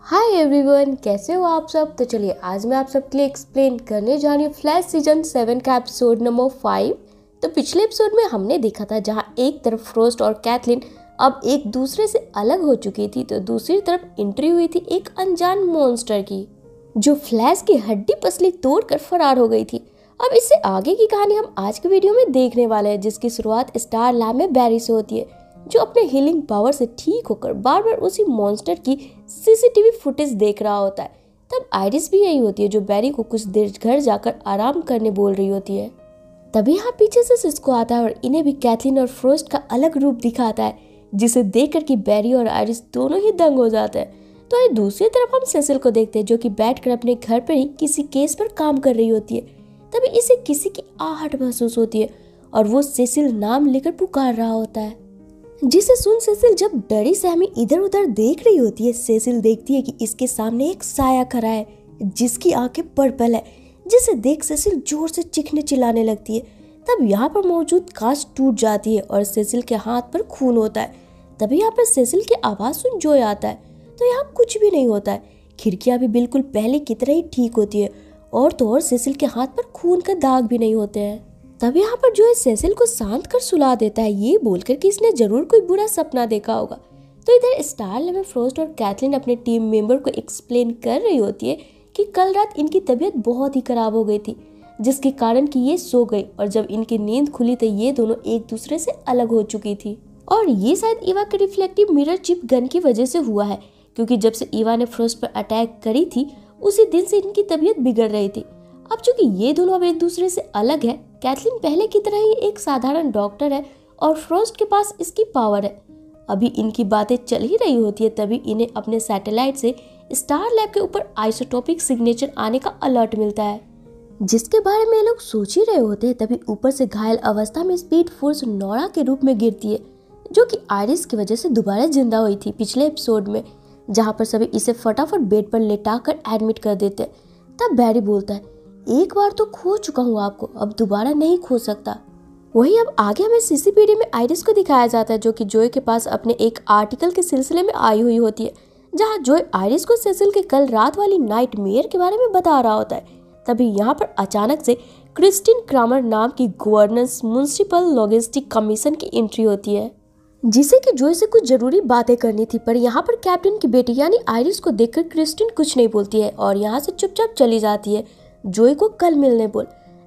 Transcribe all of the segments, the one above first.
Hi everyone, कैसे हो आप सब। तो चलिए आज मैं आप सबके लिए एक्सप्लेन करने जा रही हूँ फ्लैश सीजन 7 का एपिसोड नंबर 5। तो पिछले एपिसोड में हमने देखा था जहाँ एक तरफ फ्रोस्ट और कैथलीन अब एक दूसरे से अलग हो चुकी थी, तो दूसरी तरफ एंट्री हुई थी एक अनजान मॉन्स्टर की, जो फ्लैश की हड्डी पसली तोड़कर फरार हो गई थी। अब इससे आगे की कहानी हम आज के वीडियो में देखने वाले हैं, जिसकी शुरुआत स्टार लैब में बैरी से होती है, जो अपने हीलिंग पावर से ठीक होकर बार बार उसी मॉन्स्टर की सीसीटीवी फुटेज देख रहा होता है। तब आइरिस भी यही होती है, जो बैरी को कुछ देर घर जाकर आराम करने बोल रही होती है। तभी यहाँ पीछे से सिस्को आता है और इन्हें भी कैथलीन और फ्रोस्ट का अलग रूप दिखाता है, जिसे देखकर कि बैरी और आइरिस दोनों ही दंग हो जाते हैं। तो आइए दूसरी तरफ हम सेसिल को देखते हैं, जो कि बैठकर अपने घर पर ही किसी केस पर काम कर रही होती है। तभी इसे किसी की आहट महसूस होती है और वो सेसिल नाम लेकर पुकार रहा होता है, जिसे सुन सेसिल जब डरी सहमी इधर उधर देख रही होती है। सेसिल देखती है कि इसके सामने एक साया खड़ा है जिसकी आंखें पर्पल है, जिसे देख सेसिल जोर से चीखने चिल्लाने लगती है। तब यहाँ पर मौजूद कांच टूट जाती है और सेसिल के हाथ पर खून होता है। तभी यहाँ पर सेसिल की आवाज सुन जोय आता है, तो यहाँ कुछ भी नहीं होता है। खिड़कियां भी बिल्कुल पहले की तरह ही ठीक होती है और तो और सेसिल के हाथ पर खून का दाग भी नहीं होते हैं। तब यहाँ पर जो है सेसिल को शांत कर सुला देता है, ये बोलकर कि इसने जरूर कोई बुरा सपना देखा होगा। तो इधर स्टार लैब में फ्रोस्ट और कैथलीन अपने टीम मेंबर को एक्सप्लेन कर रही होती है कि कल रात इनकी तबीयत बहुत ही खराब हो गई थी, जिसके कारण कि ये सो गई और जब इनकी नींद खुली तो ये दोनों एक दूसरे से अलग हो चुकी थी। और ये शायद ईवा के रिफ्लेक्टिव मिरर चिप गन की वजह से हुआ है, क्योंकि जब से ईवा ने फ्रोस्ट पर अटैक करी थी उसी दिन से इनकी तबीयत बिगड़ रही थी। अब चूंकि ये दोनों अब एक दूसरे से अलग है, कैथलीन पहले की तरह ही एक साधारण डॉक्टर है और फ्रोस्ट के पास इसकी पावर है। अभी इनकी बातें चल ही रही होती है, तभी इन्हें अपने सैटेलाइट से स्टार लैब के ऊपर आइसोटोपिक सिग्नेचर आने का अलर्ट मिलता है, जिसके बारे में ये लोग सोच ही रहे होते हैं। तभी ऊपर से घायल अवस्था में स्पीड फोर्स नोरा के रूप में गिरती है, जो कि आइरिस की वजह से दोबारा जिंदा हुई थी पिछले एपिसोड में, जहाँ पर सभी इसे फटाफट बेड पर लेटाकर एडमिट कर देते हैं। तब बैरी बोलता है, एक बार तो खो चुका हूँ आपको, अब दोबारा नहीं खो सकता। वहीं अब आगे हमें सीसीपीडी में आइरिस को दिखाया जाता है, जो कि जोय के पास अपने एक आर्टिकल के सिलसिले में आई हुई होती है, जहाँ जोय आइरिस को सेसिल के कल रात वाली नाइटमेयर के बारे में बता रहा होता है। तभी यहाँ पर अचानक से क्रिस्टिन क्रामर नाम की गवर्नेंस म्युनिसिपल लॉजिस्टिक कमीशन की एंट्री होती है, जिसे कि जोय से कुछ जरूरी बातें करनी थी। पर यहाँ पर कैप्टन की बेटी यानी आइरिस को देखकर क्रिस्टिन कुछ नहीं बोलती है और यहाँ से चुपचाप चली जाती है, जोय को कल मिलने बोल।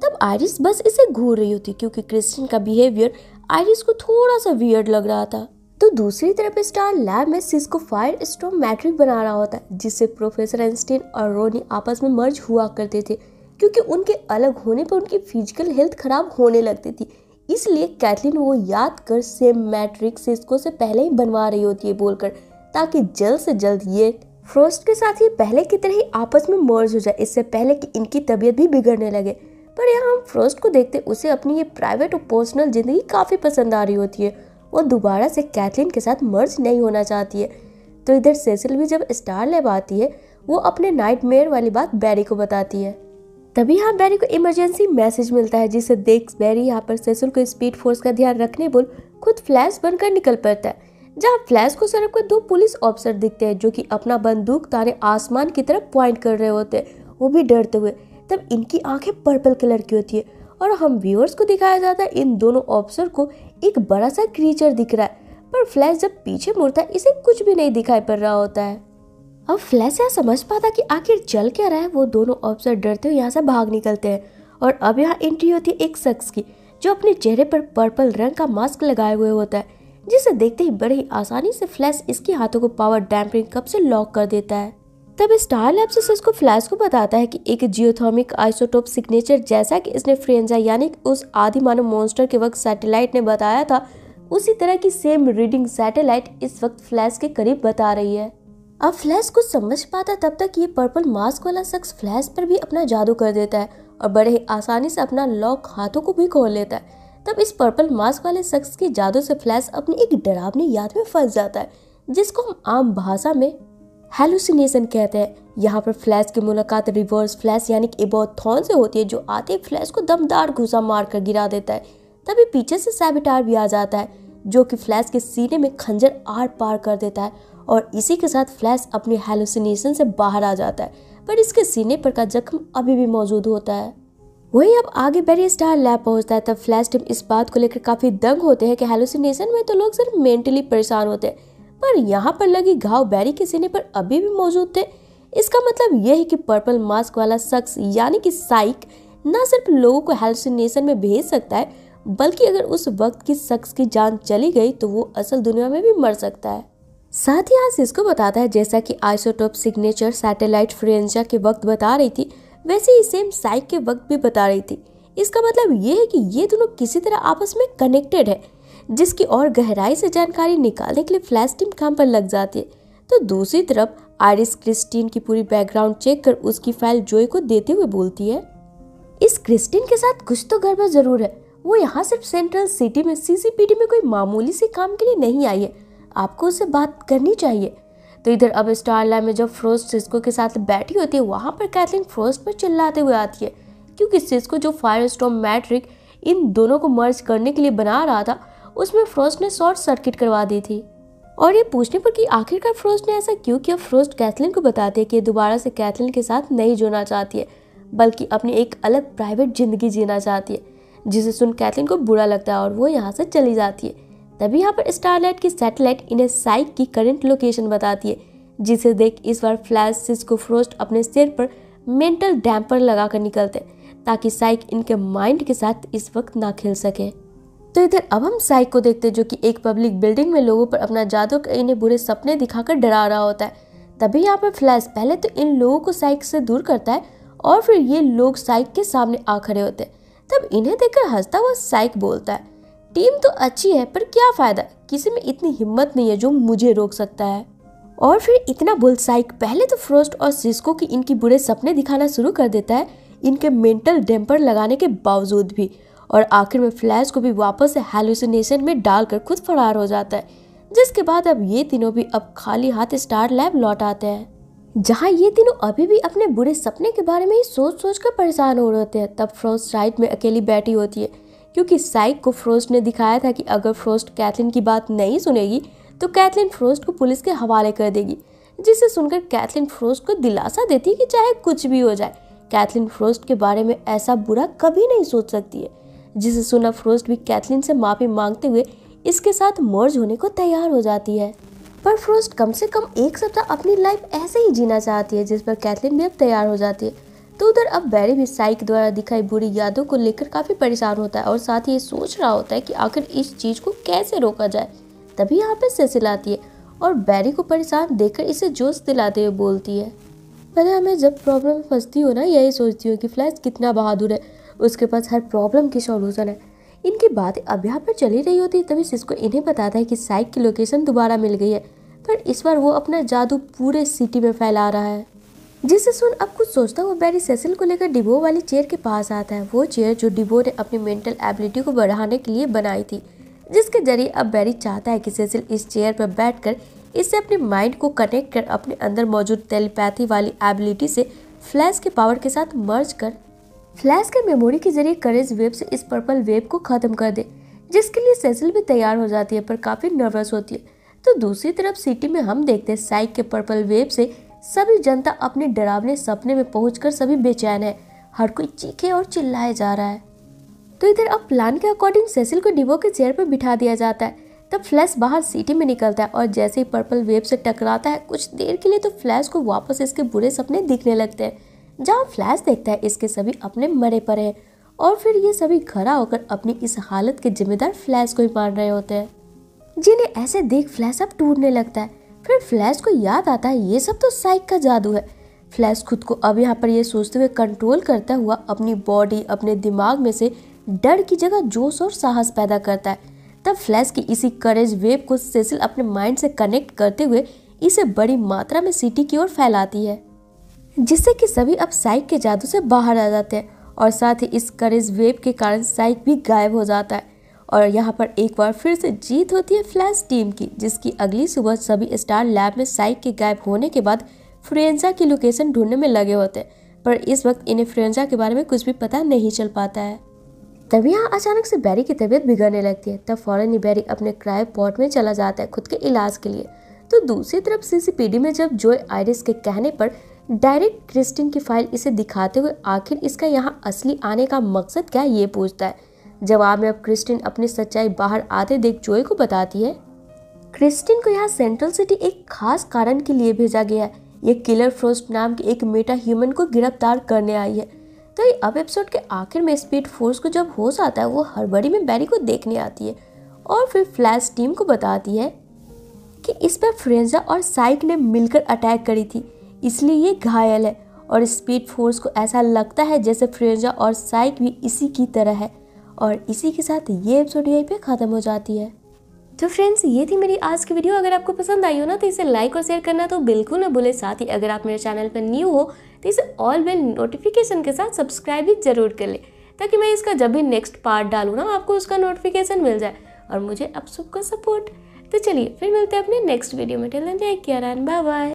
तब आइरिस बस इसे घूर रही होती, क्योंकि क्रिस्टिन का बिहेवियर आइरिस को थोड़ा सा वियर्ड लग रहा था। तो दूसरी तरफ स्टार लैब में सिस्को फायर स्टॉर्म मैट्रिक बना रहा होता है, जिससे प्रोफेसर आइंस्टाइन और रोनी आपस में मर्ज हुआ करते थे, क्योंकि उनके अलग होने पर उनकी फिजिकल हेल्थ खराब होने लगती थी। इसलिए कैथलीन वो याद कर सेम मैट्रिक सिस्को से पहले ही बनवा रही होती है बोलकर, ताकि जल्द से जल्द ये फ्रोस्ट के साथ ही पहले की तरह ही आपस में मर्ज हो जाए, इससे पहले कि इनकी तबीयत भी बिगड़ने लगे। पर यहाँ हम फ्रोस्ट को देखते उसे अपनी ये प्राइवेट और पर्सनल जिंदगी काफी पसंद आ रही होती है। वो दोबारा से कैथलीन के साथ मर्ज नहीं होना चाहती है। तो इधर सेसिल भी जब स्टार लैब आती है, वो अपने नाइटमेयर वाली बात बैरी को बताती है। तभी यहाँ बैरी को इमरजेंसी मैसेज मिलता है, जिसे देख बैरी यहाँ पर सेसिल को स्पीड फोर्स का ध्यान रखने बोल खुद फ्लैश बनकर निकल पड़ता है, जहाँ फ्लैश को सड़क पर दो पुलिस ऑफिसर दिखते हैं, जो कि अपना बंदूक ताने आसमान की तरफ पॉइंट कर रहे होते हैं, वो भी डरते हुए। तब इनकी आंखें पर्पल कलर की होती है और हम व्यूअर्स को दिखाया जाता है इन दोनों ऑफिसर को एक बड़ा सा क्रीचर दिख रहा है, पर फ्लैश जब पीछे मुड़ता है इसे कुछ भी नहीं दिखाई पड़ रहा होता है। अब फ्लैश यहाँ समझ पाता कि आखिर चल क्या रहा है, वो दोनों ऑफिसर डरते हुए यहाँ से भाग निकलते हैं। और अब यहाँ एंट्री होती है एक शख्स की, जो अपने चेहरे पर पर्पल रंग का मास्क लगाए हुए होता है, जिसे देखते ही बड़े ही आसानी से फ्लैश इसके हाथों को पावर डैम्पिंग कप से लॉक कर देता है। तब स्टार लैब से सिस्को फ्लैश को बताता है कि एक जियोथर्मिक आइसोटोप सिग्नेचर, जैसा कि इसने फ्रेंजा यानी उस आदि मानव मॉन्स्टर के वक्त सैटेलाइट ने बताया था, उसी तरह की सेम रीडिंग सैटेलाइट इस वक्त फ्लैश के करीब बता रही है। अब फ्लैश कुछ समझ पाता तब तक ये पर्पल मास्क वाला शख्स फ्लैश पर भी अपना जादू कर देता है और बड़े ही आसानी से अपना लॉक हाथों को भी खोल लेता है। तब इस पर्पल मास्क वाले शख्स के जादू से फ्लैश अपनी एक डरावनी याद में फंस जाता है, जिसको हम आम भाषा में हेलुसिनेशन कहते हैं। यहाँ पर फ्लैश की मुलाकात रिवर्स फ्लैश यानी कि एबोथॉन से होती है, जो आते ही फ्लैश को दमदार घुसा मारकर गिरा देता है। तभी पीछे से सैबिटार भी आ जाता है, जो कि फ्लैश के सीने में खंजर आर पार कर देता है और इसी के साथ फ्लैश अपने हेलुसिनेशन से बाहर आ जाता है, पर इसके सीने पर का जख्म अभी भी मौजूद होता है। वहीं अब आगे बैरी स्टार लैब पहुंचता है, तब फ्लैश टीम इस बात को लेकर काफी दंग होते हैं कि हेलुसिनेशन में तो लोग सिर्फ मेंटली परेशान होते हैं, पर यहाँ पर लगी घाव बैरी के सीने पर अभी भी मौजूद थे। इसका मतलब यह है कि पर्पल मास्क वाला शख्स यानी कि साइक न सिर्फ लोगों को हेलुसिनेशन में भेज सकता है, बल्कि अगर उस वक्त की शख्स की जान चली गई तो वो असल दुनिया में भी मर सकता है। साथ ही आज इसको बताता है जैसा कि आइसोटोप सिग्नेचर सैटेलाइट फ्रेंजा के वक्त बता रही थी, वैसे ही सेम साइक के वक्त भी बता रही थी। इसका मतलब ये है कि ये दोनों किसी तरह आपस में कनेक्टेड है, जिसकी और गहराई से जानकारी निकालने के लिए फ्लैश टीम काम पर लग जाती है। तो दूसरी तरफ आइरिस क्रिस्टीन की पूरी बैकग्राउंड चेक कर उसकी फाइल जोई को देते हुए बोलती है, इस क्रिस्टीन के साथ कुछ तो गड़बड़ जरूर है। वो यहाँ सिर्फ सेंट्रल सिटी में सीसीपीडी में कोई मामूली से काम के लिए नहीं आई है, आपको उससे बात करनी चाहिए। तो इधर अब स्टार लैब में जब फ्रोस्ट सिस्को के साथ बैठी होती है, वहां पर कैथलीन फ्रोस्ट पर चिल्लाते हुए आती है, क्योंकि सिस्को जो फायरस्टॉर्म मैट्रिक इन दोनों को मर्ज करने के लिए बना रहा था, उसमें फ्रोस्ट ने शॉर्ट सर्किट करवा दी थी। और ये पूछने पर कि आखिरकार फ्रोस्ट ने ऐसा क्यों किया, फ्रोस्ट कैथलीन को बताती है कि दोबारा से कैथलीन के साथ नहीं जुड़ना चाहती है, बल्कि अपनी एक अलग प्राइवेट जिंदगी जीना चाहती है, जिसे सुन कैथलीन को बुरा लगता है और वो यहाँ से चली जाती है। तभी यहाँ पर स्टारलाइट की सैटेलाइट इन्हें साइक की करंट लोकेशन बताती है, जिसे देख इस बार फ्लैश सिस्को फ्रोस्ट अपने सिर पर मेंटल डैम्पर लगाकर निकलते, ताकि साइक इनके माइंड के साथ इस वक्त ना खेल सके। तो इधर अब हम साइक को देखते हैं, जो कि एक पब्लिक बिल्डिंग में लोगों पर अपना जादू कर इन्हें बुरे सपने दिखाकर डरा रहा होता है। तभी यहाँ पर फ्लैश पहले तो इन लोगों को साइक से दूर करता है और फिर ये लोग साइक के सामने आ खड़े होते हैं। तब इन्हें देखकर हंसता हुआ साइक बोलता है, टीम तो अच्छी है पर क्या फायदा, किसी में इतनी हिम्मत नहीं है जो मुझे रोक सकता है। और फिर इतना बोल साइक पहले तो फ्रोस्ट और सिस्को की इनकी बुरे सपने दिखाना शुरू कर देता है, इनके मेंटल डैम्पर लगाने के बावजूद भी, और आखिर में फ्लैश को भी वापस से हेलुसिनेशन में डालकर खुद फरार हो जाता है। जिसके बाद अब ये तीनों भी अब खाली हाथ स्टार लैब लौट आते हैं, जहाँ ये तीनों अभी भी अपने बुरे सपने के बारे में ही सोच सोच कर परेशान हो रहे होते हैं। तब फ्रोस्ट साइड में अकेली बैठी होती है, क्योंकि साइक को फ्रोस्ट ने दिखाया था कि अगर फ्रोस्ट कैथलीन की बात नहीं सुनेगी तो कैथलीन फ्रोस्ट को पुलिस के हवाले कर देगी, जिसे सुनकर कैथलीन फ्रोस्ट को दिलासा देती है कि चाहे कुछ भी हो जाए, कैथलीन फ्रोस्ट के बारे में ऐसा बुरा कभी नहीं सोच सकती है। जिसे सुना फ्रोस्ट भी कैथलीन से माफी मांगते हुए इसके साथ मर्ज होने को तैयार हो जाती है। पर फ्रोस्ट कम से कम एक सप्ताह अपनी लाइफ ऐसे ही जीना चाहती है, जिस पर कैथलीन भी अब तैयार हो जाती है। तो उधर अब बैरी भी साइक द्वारा दिखाई बुरी यादों को लेकर काफी परेशान होता है और साथ ही ये सोच रहा होता है कि आखिर इस चीज को कैसे रोका जाए। तभी यहाँ पे सेसिल आती है और बैरी को परेशान देखकर इसे जोश दिलाते हुए बोलती है, पता मैं जब प्रॉब्लम में फंसती हूँ ना, यही सोचती हूँ कि फ्लैश कितना बहादुर है, उसके पास हर प्रॉब्लम की सॉल्यूशन है। इनकी बातें अब यहाँ पर चली रही होती है, तभी सिस्को इन्हें बताता है कि साइक की लोकेशन दोबारा मिल गई है, पर इस बार वो अपना जादू पूरे सिटी में फैला रहा है। जिसे सुन अब कुछ सोचता हुआ बैरी सेसिल को लेकर डिबो वाली चेयर के पास आता है, वो चेयर जो डिबो ने अपनी मेंटल एबिलिटी को बढ़ाने के लिए बनाई थी, जिसके जरिए अब बैरी चाहता है कि सेसिल इस चेयर पर बैठकर इससे अपने माइंड को कनेक्ट कर अपने अंदर मौजूद टेलीपैथी वाली एबिलिटी से फ्लैश के पावर के साथ मर्ज कर फ्लैश के मेमोरी के जरिए करेज वेव से इस पर्पल वेव को खत्म कर दे, जिसके लिए सेसिल भी तैयार हो जाती है, पर काफी नर्वस होती है। तो दूसरी तरफ सिटी में हम देखते हैं साइक के पर्पल वेव से सभी जनता अपने डरावने सपने में पहुंचकर सभी बेचैन है, हर कोई चीखे और चिल्लाए जा रहा है। तो इधर अब प्लान के अकॉर्डिंग सेसिल को डिबो के चेयर पर बिठा दिया जाता है। तब फ्लैश बाहर सिटी में निकलता है और जैसे ही पर्पल वेव से टकराता है कुछ देर के लिए, तो फ्लैश को वापस इसके बुरे सपने दिखने लगते हैं, जहाँ फ्लैश देखता है इसके सभी अपने मरे पड़े हैं और फिर ये सभी खड़ा होकर अपनी इस हालत के जिम्मेदार फ्लैश को ही मान रहे होते हैं, जिन्हें ऐसे देख फ्लैश अब टूटने लगता है। फिर फ्लैश को याद आता है ये सब तो साइक का जादू है। फ्लैश खुद को अब यहाँ पर ये सोचते हुए कंट्रोल करता हुआ अपनी बॉडी अपने दिमाग में से डर की जगह जोश और साहस पैदा करता है। तब फ्लैश की इसी करेज वेव को सेसिल अपने माइंड से कनेक्ट करते हुए इसे बड़ी मात्रा में सिटी की ओर फैलाती है, जिससे कि सभी अब साइक के जादू से बाहर आ जाते हैं और साथ ही इस करेज वेव के कारण साइक भी गायब हो जाता है। और यहाँ पर एक बार फिर से जीत होती है फ्लैश टीम की, जिसकी अगली सुबह सभी स्टार लैब में साइक के गायब होने के बाद फ्रेंजा की लोकेशन ढूंढने में लगे होते हैं, पर इस वक्त इन्हें फ्रेंजा के बारे में कुछ भी पता नहीं चल पाता है। तभी यहाँ अचानक से बैरी की तबीयत बिगड़ने लगती है। तब फौरन ही बैरी अपने क्रायो पॉट में चला जाता है खुद के इलाज के लिए। तो दूसरी तरफ सीसीपीडी में जब जॉय आयरिस के कहने पर डायरेक्ट क्रिस्टिन की फाइल इसे दिखाते हुए आखिर इसका यहाँ असली आने का मकसद क्या ये पूछता है। जवाब में अब क्रिस्टिन अपनी सच्चाई बाहर आते देख जॉय को बताती है। क्रिस्टिन को यहाँ सेंट्रल सिटी एक खास कारण के लिए भेजा गया है। ये किलर फ्रोस्ट नाम के एक मेटा ह्यूमन को गिरफ्तार करने आई है। तो अब एपिसोड के आखिर में स्पीड फोर्स को जब होश आता है वो हड़बड़ी में बैरी को देखने आती है और फिर फ्लैश टीम को बताती है कि इस पर फ्रेंजा और साइक ने मिलकर अटैक करी थी, इसलिए ये घायल है। और स्पीड फोर्स को ऐसा लगता है जैसे फ्रेंजा और साइक भी इसी की तरह है। और इसी के साथ ये एपिसोड यहीं पे ख़त्म हो जाती है। तो फ्रेंड्स, ये थी मेरी आज की वीडियो। अगर आपको पसंद आई हो ना तो इसे लाइक और शेयर करना तो बिल्कुल ना भूले। साथ ही अगर आप मेरे चैनल पर न्यू हो तो इसे ऑल बेल नोटिफिकेशन के साथ सब्सक्राइब भी जरूर कर ले, ताकि मैं इसका जब भी नेक्स्ट पार्ट डालूँ ना आपको उसका नोटिफिकेशन मिल जाए और मुझे आप सबका सपोर्ट। तो चलिए फिर मिलते हैं अपने नेक्स्ट वीडियो में। Till then take care and bye bye.